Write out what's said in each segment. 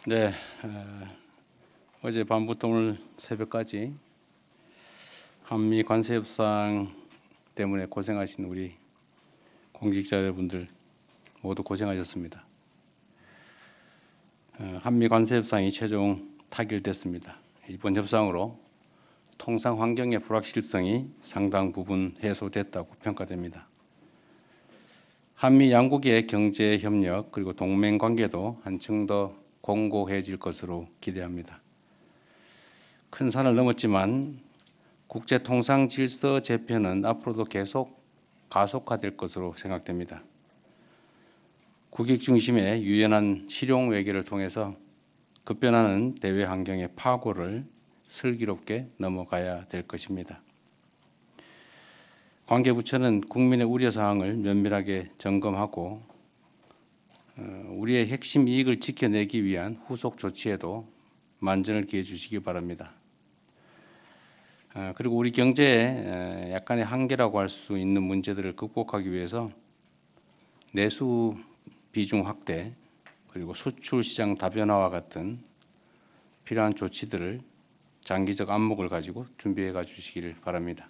네, 어제 밤부터 오늘 새벽까지 한미 관세 협상 때문에 고생하신 우리 공직자 여러분들 모두 고생하셨습니다. 한미 관세 협상이 최종 타결됐습니다. 이번 협상으로 통상 환경의 불확실성이 상당 부분 해소됐다고 평가됩니다. 한미 양국의 경제 협력 그리고 동맹 관계도 한층 더 공고해질 것으로 기대합니다. 큰 산을 넘었지만 국제 통상 질서 재편은 앞으로도 계속 가속화될 것으로 생각됩니다. 국익 중심의 유연한 실용 외교를 통해서 급변하는 대외 환경의 파고를 슬기롭게 넘어가야 될 것입니다. 관계부처는 국민의 우려사항을 면밀하게 점검하고 우리의 핵심 이익을 지켜내기 위한 후속 조치에도 만전을 기해 주시기 바랍니다. 그리고 우리 경제에 약간의 한계라고 할 수 있는 문제들을 극복하기 위해서 내수 비중 확대 그리고 수출 시장 다변화와 같은 필요한 조치들을 장기적 안목을 가지고 준비해 가 주시기를 바랍니다.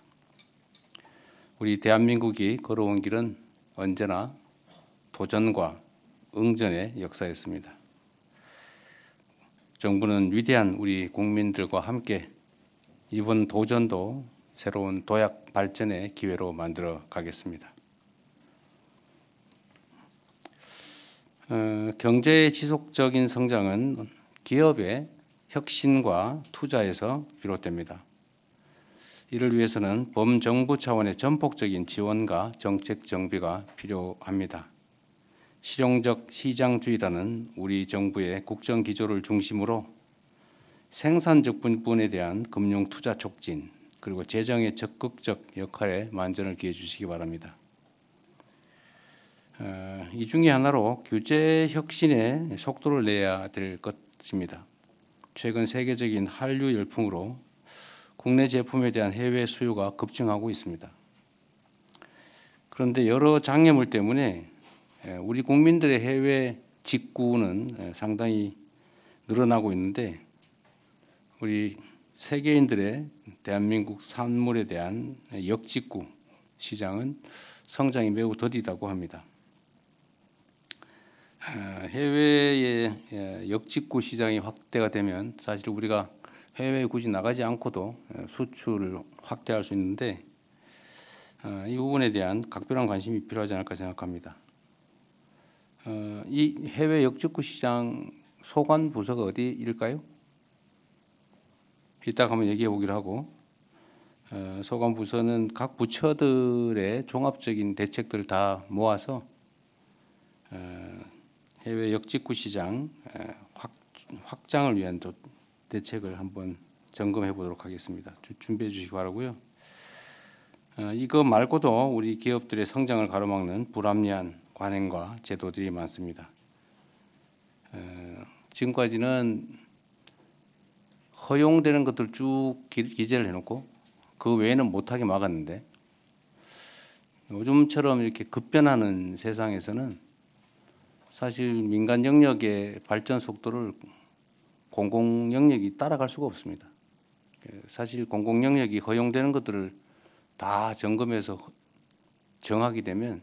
우리 대한민국이 걸어온 길은 언제나 도전과 응전의 역사였습니다. 정부는 위대한 우리 국민들과 함께 이번 도전도 새로운 도약 발전의 기회로 만들어 가겠습니다. 경제의 지속적인 성장은 기업의 혁신과 투자에서 비롯됩니다. 이를 위해서는 범정부 차원의 전폭적인 지원과 정책 정비가 필요합니다. 실용적 시장주의라는 우리 정부의 국정 기조를 중심으로 생산적 부분에 대한 금융 투자 촉진 그리고 재정의 적극적 역할에 만전을 기해 주시기 바랍니다. 이 중에 하나로 규제 혁신에 속도를 내야 될 것입니다. 최근 세계적인 한류 열풍으로 국내 제품에 대한 해외 수요가 급증하고 있습니다. 그런데 여러 장애물 때문에 우리 국민들의 해외 직구는 상당히 늘어나고 있는데 우리 세계인들의 대한민국 산물에 대한 역직구 시장은 성장이 매우 더디다고 합니다. 해외의 역직구 시장이 확대가 되면 사실 우리가 해외에 굳이 나가지 않고도 수출을 확대할 수 있는데 이 부분에 대한 각별한 관심이 필요하지 않을까 생각합니다. 이 해외 역직구 시장 소관 부서가 어디일까요? 이따가 한번 얘기해 보기로 하고 소관 부서는 각 부처들의 종합적인 대책들을 다 모아서 해외 역직구 시장 확장을 위한 대책을 한번 점검해 보도록 하겠습니다. 준비해 주시기 바라고요. 이거 말고도 우리 기업들의 성장을 가로막는 불합리한 관행과 제도들이 많습니다. 지금까지는 허용되는 것들 쭉 기재를 해놓고 그 외에는 못하게 막았는데 요즘처럼 이렇게 급변하는 세상에서는 사실 민간 영역의 발전 속도를 공공 영역이 따라갈 수가 없습니다. 사실 공공 영역이 허용되는 것들을 다 점검해서 정하게 되면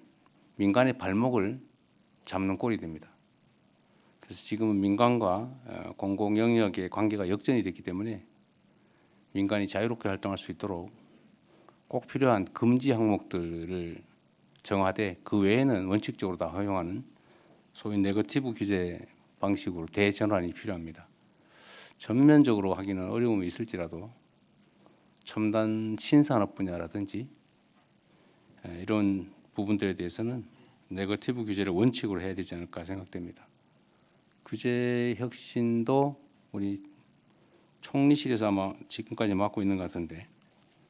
민간의 발목을 잡는 꼴이 됩니다. 그래서 지금은 민간과 공공 영역의 관계가 역전이 됐기 때문에 민간이 자유롭게 활동할 수 있도록 꼭 필요한 금지 항목들을 정하되 그 외에는 원칙적으로 다 허용하는 소위 네거티브 규제 방식으로 대전환이 필요합니다. 전면적으로 하기는 어려움이 있을지라도 첨단 신산업 분야라든지 이런 부분들에 대해서는 네거티브 규제를 원칙으로 해야 되지 않을까 생각됩니다. 규제 혁신도 우리 총리실에서 아마 지금까지 맡고 있는 것 같은데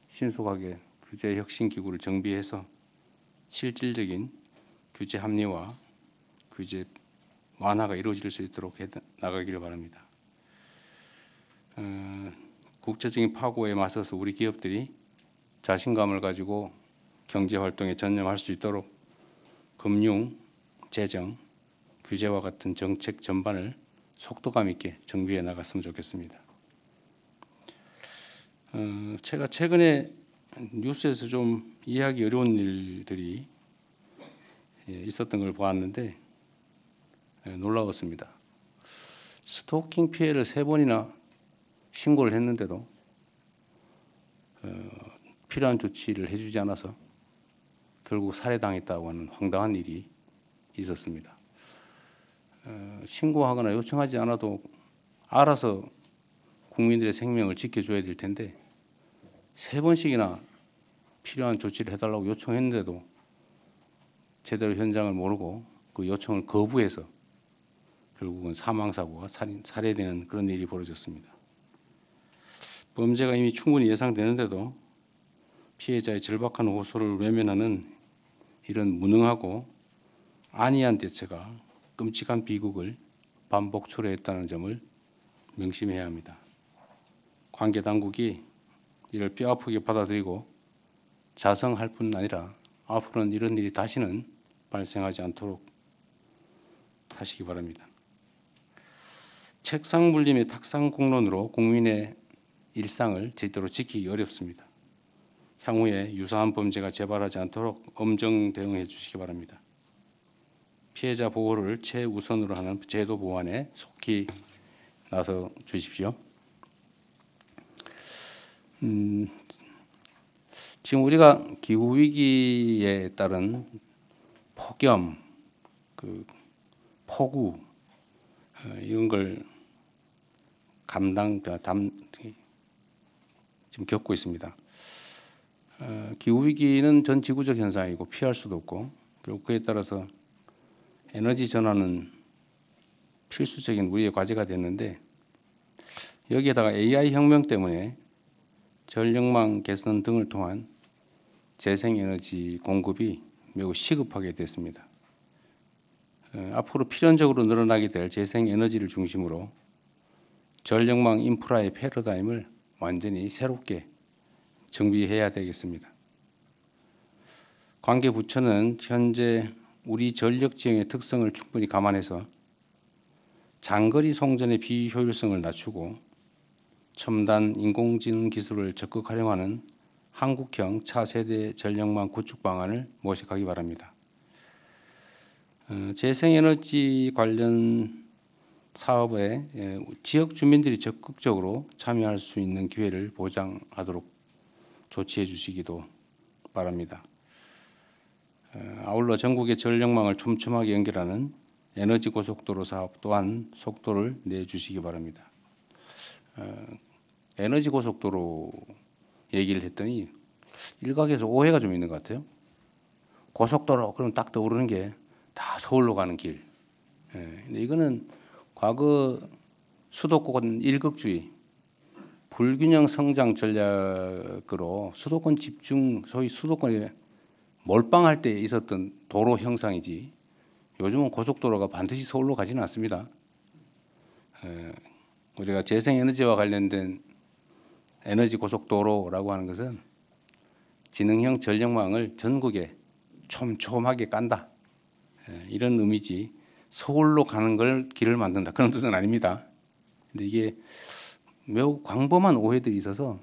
신속하게 규제 혁신 기구를 정비해서 실질적인 규제 합리화, 규제 완화가 이루어질 수 있도록 해 나가기를 바랍니다. 국제적인 파고에 맞서서 우리 기업들이 자신감을 가지고 경제 활동에 전념할 수 있도록 금융, 재정, 규제와 같은 정책 전반을 속도감 있게 정비해 나갔으면 좋겠습니다. 제가 최근에 뉴스에서 좀 이해하기 어려운 일들이 있었던 걸 보았는데 놀라웠습니다. 스토킹 피해를 3번이나 신고를 했는데도 필요한 조치를 해주지 않아서 결국 살해당했다고 하는 황당한 일이 있었습니다. 신고하거나 요청하지 않아도 알아서 국민들의 생명을 지켜줘야 될 텐데 3번씩이나 필요한 조치를 해달라고 요청했는데도 제대로 현장을 모르고 그 요청을 거부해서 결국은 사망사고가 살해되는 그런 일이 벌어졌습니다. 범죄가 이미 충분히 예상되는데도 피해자의 절박한 호소를 외면하는 이런 무능하고 안이한 대처가 끔찍한 비극을 반복 초래했다는 점을 명심해야 합니다. 관계 당국이 이를 뼈아프게 받아들이고 자성할 뿐 아니라 앞으로는 이런 일이 다시는 발생하지 않도록 하시기 바랍니다. 책상 물림의 탁상 공론으로 국민의 일상을 제대로 지키기 어렵습니다. 향후에 유사한 범죄가 재발하지 않도록 엄정 대응해 주시기 바랍니다. 피해자 보호를 최우선으로 하는 제도 보완에 속히 나서 주십시오. 지금 우리가 기후 위기에 따른 폭염, 폭우 이런 걸 지금 겪고 있습니다. 기후 위기는 전 지구적 현상이고 피할 수도 없고 그리고 그에 따라서 에너지 전환은 필수적인 우리의 과제가 됐는데 여기에다가 AI 혁명 때문에 전력망 개선 등을 통한 재생에너지 공급이 매우 시급하게 됐습니다. 앞으로 필연적으로 늘어나게 될 재생에너지를 중심으로 전력망 인프라의 패러다임을 완전히 새롭게 정비해야 되겠습니다. 관계 부처는 현재 우리 전력 지형의 특성을 충분히 감안해서 장거리 송전의 비효율성을 낮추고 첨단 인공지능 기술을 적극 활용하는 한국형 차세대 전력망 구축 방안을 모색하기 바랍니다. 재생에너지 관련 사업에 지역 주민들이 적극적으로 참여할 수 있는 기회를 보장하도록 조치해 주시기도 바랍니다. 아울러 전국의 전력망을 촘촘하게 연결하는 에너지 고속도로 사업 또한 속도를 내주시기 바랍니다. 에너지 고속도로 얘기를 했더니 일각에서 오해가 좀 있는 것 같아요. 고속도로 그러면 딱 떠오르는 게 다 서울로 가는 길. 근데 이거는 과거 수도권 일극주의, 불균형 성장 전략으로 수도권 집중, 소위 수도권에 몰빵할 때 있었던 도로 형상이지 요즘은 고속도로가 반드시 서울로 가지는 않습니다. 우리가 재생에너지와 관련된 에너지 고속도로라고 하는 것은 지능형 전력망을 전국에 촘촘하게 깐다. 이런 의미지 서울로 가는 걸 길을 만든다. 그런 뜻은 아닙니다. 근데 이게 매우 광범한 오해들이 있어서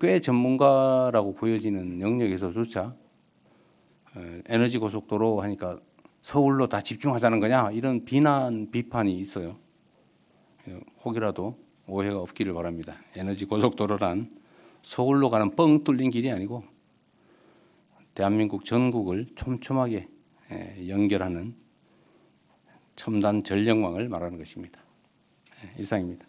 꽤 전문가라고 보여지는 영역에서조차 에너지 고속도로 하니까 서울로 다 집중하자는 거냐 이런 비난 비판이 있어요. 혹이라도 오해가 없기를 바랍니다. 에너지 고속도로란 서울로 가는 뻥 뚫린 길이 아니고 대한민국 전국을 촘촘하게 연결하는 첨단 전력망을 말하는 것입니다. 이상입니다.